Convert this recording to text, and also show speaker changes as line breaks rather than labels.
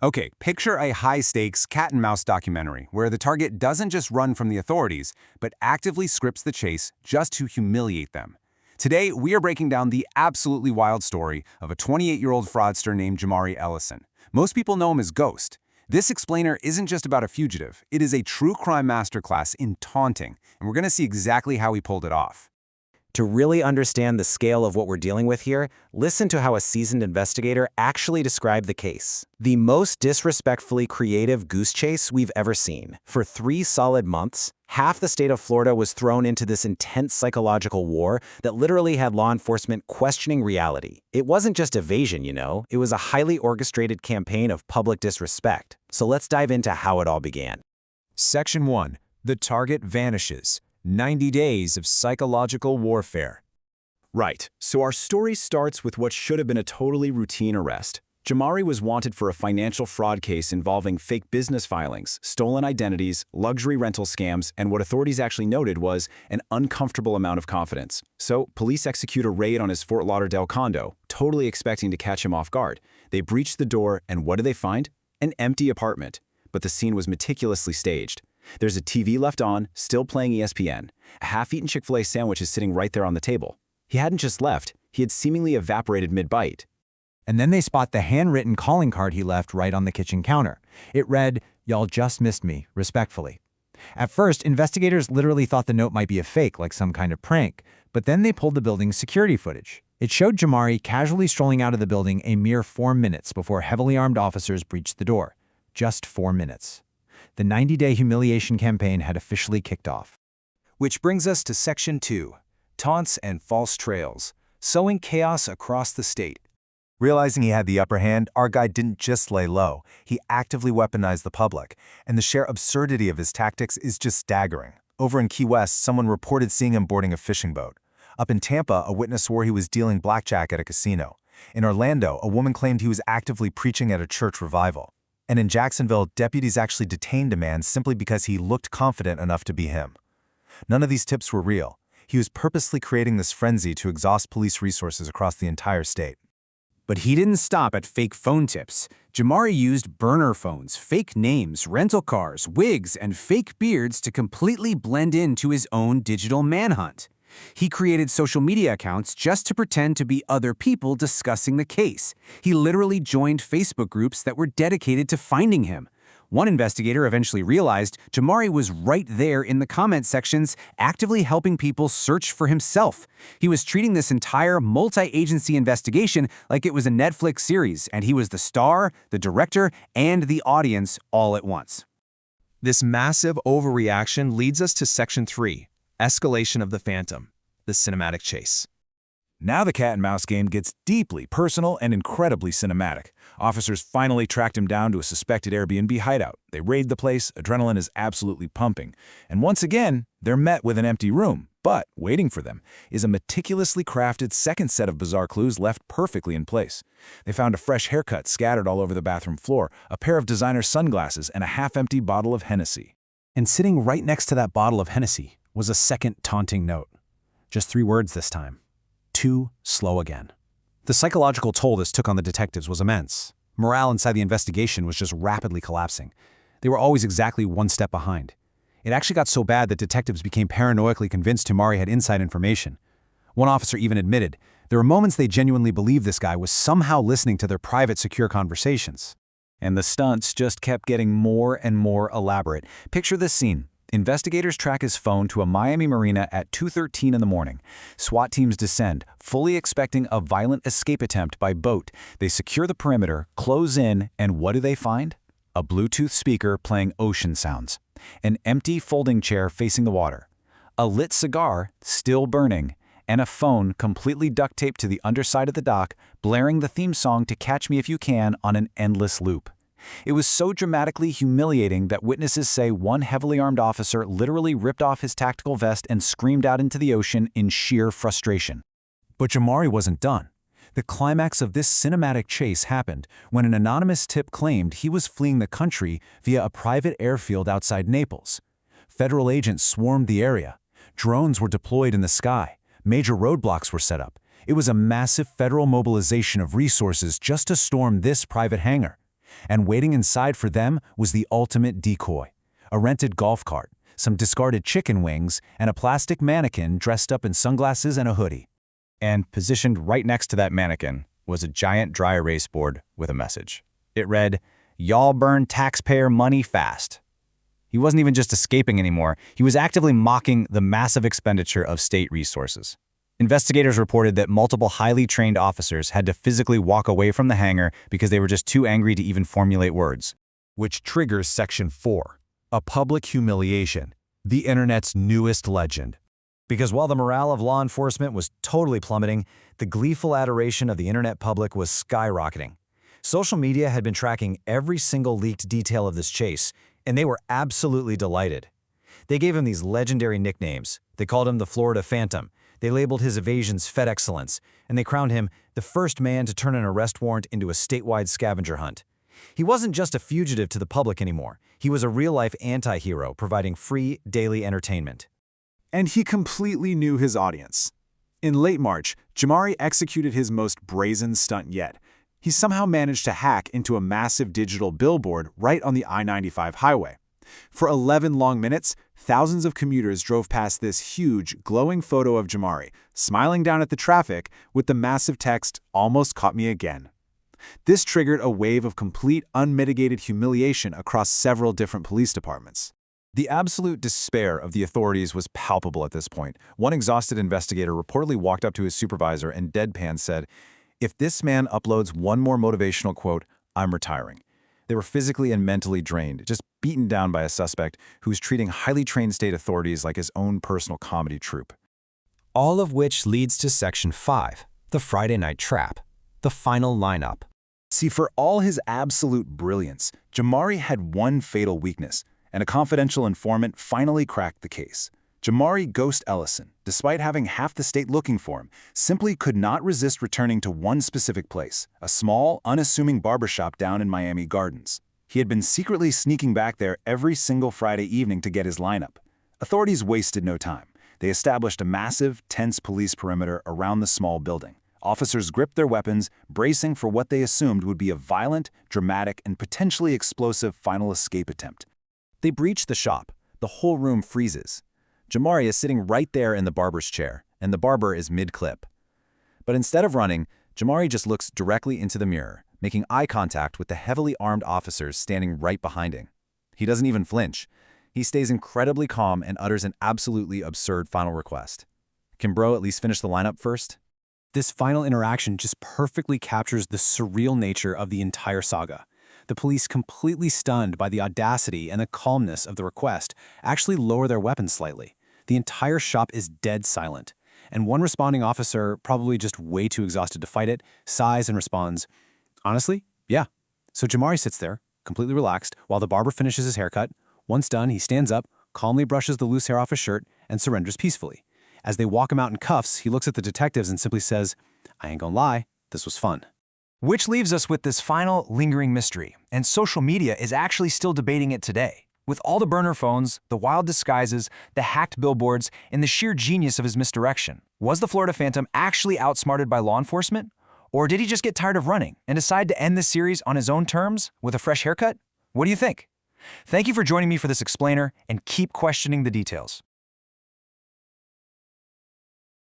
Okay, picture a high-stakes cat-and-mouse documentary where the target doesn't just run from the authorities, but actively scripts the chase just to humiliate them. Today, we are breaking down the absolutely wild story of a 28-year-old fraudster named Jamari Ellison. Most people know him as Ghost. This explainer isn't just about a fugitive. It is a true crime masterclass in taunting, and we're going to see exactly how he pulled it off.
To really understand the scale of what we're dealing with here, listen to how a seasoned investigator actually described the case. The most disrespectfully creative goose chase we've ever seen. For 3 solid months, half the state of Florida was thrown into this intense psychological war that literally had law enforcement questioning reality. It wasn't just evasion, it was a highly orchestrated campaign of public disrespect. So let's dive into how it all began.
Section 1. The target vanishes. 90 days of psychological warfare.
Right, so our story starts with what should have been a totally routine arrest. Jamari was wanted for a financial fraud case involving fake business filings, stolen identities, luxury rental scams, and what authorities actually noted was an uncomfortable amount of confidence. So, police execute a raid on his Fort Lauderdale condo, totally expecting to catch him off guard. They breach the door, and what do they find? An empty apartment. But the scene was meticulously staged. There's a TV left on, still playing ESPN. A half-eaten Chick-fil-A sandwich is sitting right there on the table. He hadn't just left, he had seemingly evaporated mid-bite.
And then they spot the handwritten calling card he left right on the kitchen counter. It read, "Y'all just missed me, respectfully." At first, investigators literally thought the note might be a fake, like some kind of prank, but then they pulled the building's security footage. It showed Jamari casually strolling out of the building a mere 4 minutes before heavily armed officers breached the door. Just 4 minutes. The 90-day humiliation campaign had officially kicked off.
Which brings us to Section 2, Taunts and False Trails, sowing chaos across the state.
Realizing he had the upper hand, our guy didn't just lay low. He actively weaponized the public, and the sheer absurdity of his tactics is just staggering. Over in Key West, someone reported seeing him boarding a fishing boat. Up in Tampa, a witness swore he was dealing blackjack at a casino. In Orlando, a woman claimed he was actively preaching at a church revival. And in Jacksonville, deputies actually detained a man simply because he looked confident enough to be him. None of these tips were real. He was purposely creating this frenzy to exhaust police resources across the entire state.
But he didn't stop at fake phone tips. Jamari used burner phones, fake names, rental cars, wigs, and fake beards to completely blend into his own digital manhunt. He created social media accounts just to pretend to be other people discussing the case. He literally joined Facebook groups that were dedicated to finding him. One investigator eventually realized Jamari was right there in the comment sections, actively helping people search for himself. He was treating this entire multi-agency investigation like it was a Netflix series, and he was the star, the director, and the audience all at once.
This massive overreaction leads us to Section 3, Escalation of the Phantom, the cinematic chase.
Now the cat-and-mouse game gets deeply personal and incredibly cinematic. Officers finally tracked him down to a suspected Airbnb hideout. They raid the place, adrenaline is absolutely pumping. And once again, they're met with an empty room. But waiting for them is a meticulously crafted second set of bizarre clues left perfectly in place. They found a fresh haircut scattered all over the bathroom floor, a pair of designer sunglasses, and a half-empty bottle of Hennessy.
And sitting right next to that bottle of Hennessy was a second taunting note. Just 3 words this time. Too slow again. The psychological toll this took on the detectives was immense. Morale inside the investigation was just rapidly collapsing. They were always exactly 1 step behind. It actually got so bad that detectives became paranoidally convinced Jamari had inside information. One officer even admitted there were moments they genuinely believed this guy was somehow listening to their private, secure conversations.
And the stunts just kept getting more and more elaborate. Picture this scene. Investigators track his phone to a Miami marina at 2:13 in the morning. SWAT teams descend, fully expecting a violent escape attempt by boat. They secure the perimeter, close in, and what do they find? A Bluetooth speaker playing ocean sounds. An empty folding chair facing the water. A lit cigar, still burning, and a phone completely duct taped to the underside of the dock, blaring the theme song to Catch Me If You Can on an endless loop. It was so dramatically humiliating that witnesses say one heavily armed officer literally ripped off his tactical vest and screamed out into the ocean in sheer frustration. But Jamari wasn't done. The climax of this cinematic chase happened when an anonymous tip claimed he was fleeing the country via a private airfield outside Naples. Federal agents swarmed the area. Drones were deployed in the sky. Major roadblocks were set up. It was a massive federal mobilization of resources just to storm this private hangar. And waiting inside for them was the ultimate decoy: a rented golf cart, some discarded chicken wings, and a plastic mannequin dressed up in sunglasses and a hoodie. And positioned right next to that mannequin was a giant dry erase board with a message. It read, "Y'all burn taxpayer money fast." He wasn't even just escaping anymore, he was actively mocking the massive expenditure of state resources. Investigators reported that multiple highly trained officers had to physically walk away from the hangar because they were just too angry to even formulate words.
Which triggers Section 4, a public humiliation, the internet's newest legend.
Because while the morale of law enforcement was totally plummeting, the gleeful adoration of the internet public was skyrocketing. Social media had been tracking every single leaked detail of this chase, and they were absolutely delighted. They gave him these legendary nicknames. They called him the Florida Phantom. They labeled his evasions Fed Excellence, and they crowned him the first man to turn an arrest warrant into a statewide scavenger hunt. He wasn't just a fugitive to the public anymore. He was a real-life anti-hero providing free, daily entertainment.
And he completely knew his audience. In late March, Jamari executed his most brazen stunt yet. He somehow managed to hack into a massive digital billboard right on the I-95 highway. For 11 long minutes, thousands of commuters drove past this huge, glowing photo of Jamari, smiling down at the traffic with the massive text, "Almost caught me again." This triggered a wave of complete, unmitigated humiliation across several different police departments.
The absolute despair of the authorities was palpable at this point. One exhausted investigator reportedly walked up to his supervisor and deadpan said, "If this man uploads one more motivational quote, I'm retiring." They were physically and mentally drained, just beaten down by a suspect who was treating highly trained state authorities like his own personal comedy troupe.
All of which leads to Section 5, the Friday Night Trap, the final lineup.
See, for all his absolute brilliance, Jamari had one fatal weakness, and a confidential informant finally cracked the case. Jamari Ghost Ellison, despite having half the state looking for him, simply could not resist returning to one specific place, a small, unassuming barbershop down in Miami Gardens. He had been secretly sneaking back there every single Friday evening to get his lineup. Authorities wasted no time. They established a massive, tense police perimeter around the small building. Officers gripped their weapons, bracing for what they assumed would be a violent, dramatic, and potentially explosive final escape attempt. They breach the shop. The whole room freezes. Jamari is sitting right there in the barber's chair, and the barber is mid-clip. But instead of running, Jamari just looks directly into the mirror, making eye contact with the heavily armed officers standing right behind him. He doesn't even flinch. He stays incredibly calm and utters an absolutely absurd final request. "Can bro at least finish the lineup first?"
This final interaction just perfectly captures the surreal nature of the entire saga. The police, completely stunned by the audacity and the calmness of the request, actually lower their weapons slightly. The entire shop is dead silent, and one responding officer, probably just way too exhausted to fight it, sighs and responds, "Honestly, yeah." So Jamari sits there, completely relaxed, while the barber finishes his haircut. Once done, he stands up, calmly brushes the loose hair off his shirt, and surrenders peacefully. As they walk him out in cuffs, he looks at the detectives and simply says, "I ain't gonna lie, this was fun."
Which leaves us with this final lingering mystery, and social media is actually still debating it today. With all the burner phones, the wild disguises, the hacked billboards, and the sheer genius of his misdirection, was the Florida Phantom actually outsmarted by law enforcement? Or did he just get tired of running and decide to end this series on his own terms with a fresh haircut? What do you think? Thank you for joining me for this explainer, and keep questioning the details.